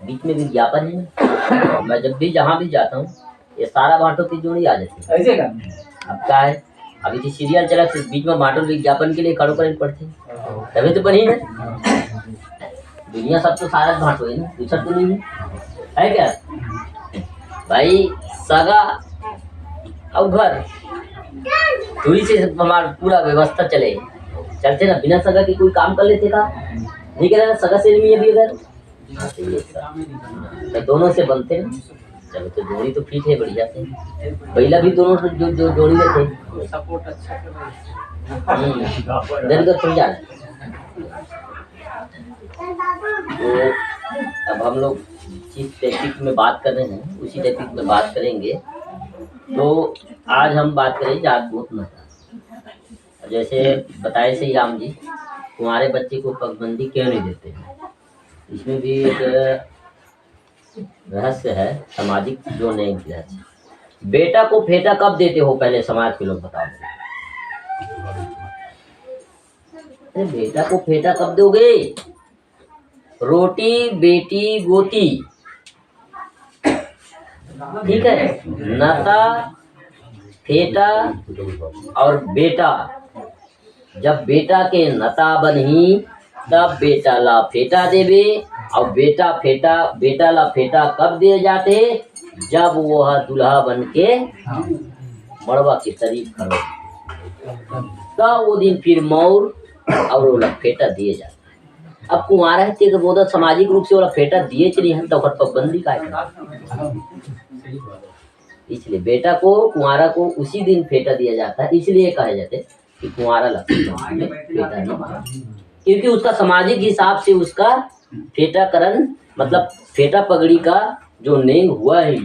बीच में विज्ञापन है। मैं जब भी जहाँ भी जाता हूँ ये सारा बांटो की जोड़ी आ जाती है। ऐसे का अब क्या है, अभी तो सीरियल चला बीच में बांटो विज्ञापन के लिए खड़ो करनी पड़ती है, तभी तो बनी है दुनिया। सब तो सारा बांटो है ना, दूसरा तो नहीं है क्या भाई। सगा और घर दूरी से हमारा पूरा व्यवस्था चलते ना, बिना सगा के कोई काम कर लेते का नहीं कर रहा। सगा से भी अभी अगर तो दोनों से बनते ना, चलो तो जोड़ी तो फिट है बढ़िया से। पहला भी दोनों जो जोड़ी में थे सपोर्ट अच्छा दरगत हो जाए। तो अब हम लोग जिस टॉपिक में बात कर रहे हैं उसी टॉपिक में बात करेंगे। तो आज हम बात करें जात गोत नता। जैसे बताए श्री राम जी तुम्हारे बच्चे को पगबंदी क्यों नहीं देते हैं, इसमें भी एक रहस्य है सामाजिक जो नहीं किया। बेटा को फेटा कब देते हो, पहले समाज के लोग बताओ। अरे बेटा को फेटा कब दोगे? रोटी बेटी गोती, ठीक है। नता फेटा और बेटा, जब बेटा के नता बनही तब बेटा ला फेटा देवे। और बेटा ला फेटा कब दिए जाते? जब वह दूल्हा बन के मड़वा की शरीफ करो तब वो दिन फिर मौर और वो फेटा दिए जाते। अब कुंवारा है तो बोधा सामाजिक रूप से वो फेटा दिए चली है तो पाबंदी का है। इसलिए बेटा को कुंवारा को उसी दिन फेटा दिया जाता है। इसलिए कहा जाते कि कुंवारा फेटा नहीं, क्योंकि उसका सामाजिक हिसाब से उसका फेटाकरण मतलब फेटा पगड़ी का जो नेंग हुआ है।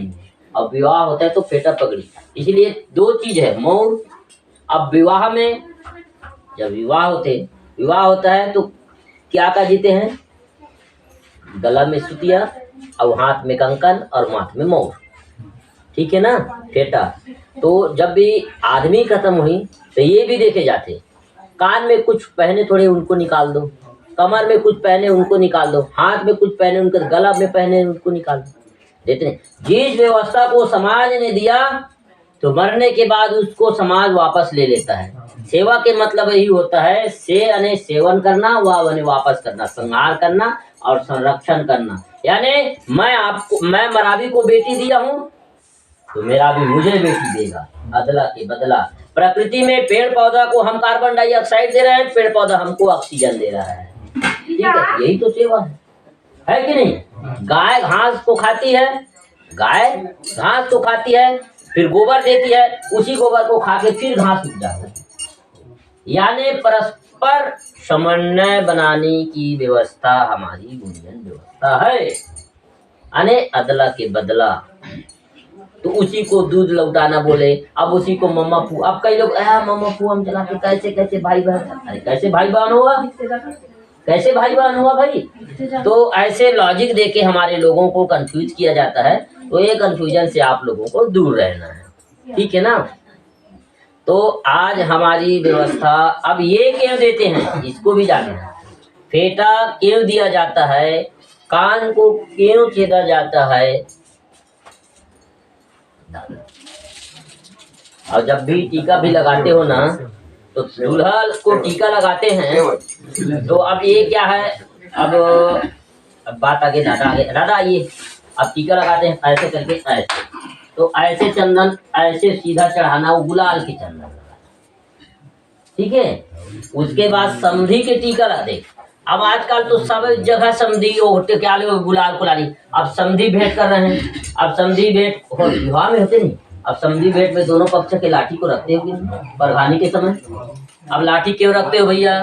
अब विवाह होता है तो फेटा पगड़ी, इसलिए दो चीज है मौर। अब विवाह में जब विवाह होता है तो क्या का जीते हैं, गला में सुतिया और हाथ में कंकन और माथ में मौर, ठीक है ना फेटा। तो जब भी आदमी खत्म हुई तो ये भी देखे जाते, कान में कुछ पहने थोड़े उनको निकाल दो, कमर में कुछ पहने उनको निकाल दो, हाथ में कुछ पहने उनके गला में पहने उनको निकाल दो, देते हैं। जिस व्यवस्था को समाज ने दिया तो मरने के बाद उसको समाज वापस ले लेता है। सेवा के मतलब यही होता है सेवन करना, व वापस करना, संहार करना और संरक्षण करना। यानी मैं मरावी को बेटी दिया हूँ तो मेरा भी मुझे बेटी देगा, अदला के बदला। प्रकृति में पेड़ पौधा को हम कार्बन डाइऑक्साइड दे रहे हैं, पेड़ पौधा हमको ऑक्सीजन दे रहा है, ठीक है। यही तो सेवा है कि नहीं। गाय घास को खाती है, फिर गोबर देती है, उसी गोबर को खा के फिर घास उग जाता है। यानी परस्पर समन्वय बनाने की व्यवस्था हमारी गुंजन व्यवस्था है। यानी अदला के बदला, तो उसी को दूध लौटाना बोले, अब उसी को मम्मा फू। अब कई लोग मम्मा फू हम चला के कैसे भाई बहन, अरे कैसे भाई बहन हुआ भाई। तो ऐसे लॉजिक देके हमारे लोगों को कंफ्यूज किया जाता है। तो ये कंफ्यूजन से आप लोगों को दूर रहना है, ठीक है ना। तो आज हमारी व्यवस्था अब ये क्यों देते हैं इसको भी जानना है। फेटा क्यों दिया जाता है, कान को क्यों छेदा जाता है। और जब भी टीका भी लगाते हो ना तो दूल्हा को टीका लगाते हैं। तो अब ये क्या है, अब बात आगे दादा आइए। अब टीका लगाते हैं ऐसे करके, ऐसे तो ऐसे चंदन ऐसे सीधा चढ़ाना, वो गुलाल के चंदन लगाना, ठीक है। उसके बाद समधी के टीका लगाते। अब आजकल तो सब जगह समधी क्या गुलाल कुलाली। अब समधी भेंट कर रहे हैं। अब समधी भेंट विवाह में होते नहीं, अब समधी भेंट में दोनों पक्ष के लाठी को रखते हो परघानी के समय। अब लाठी क्यों रखते हो भैया?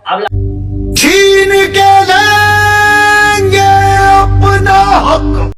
अब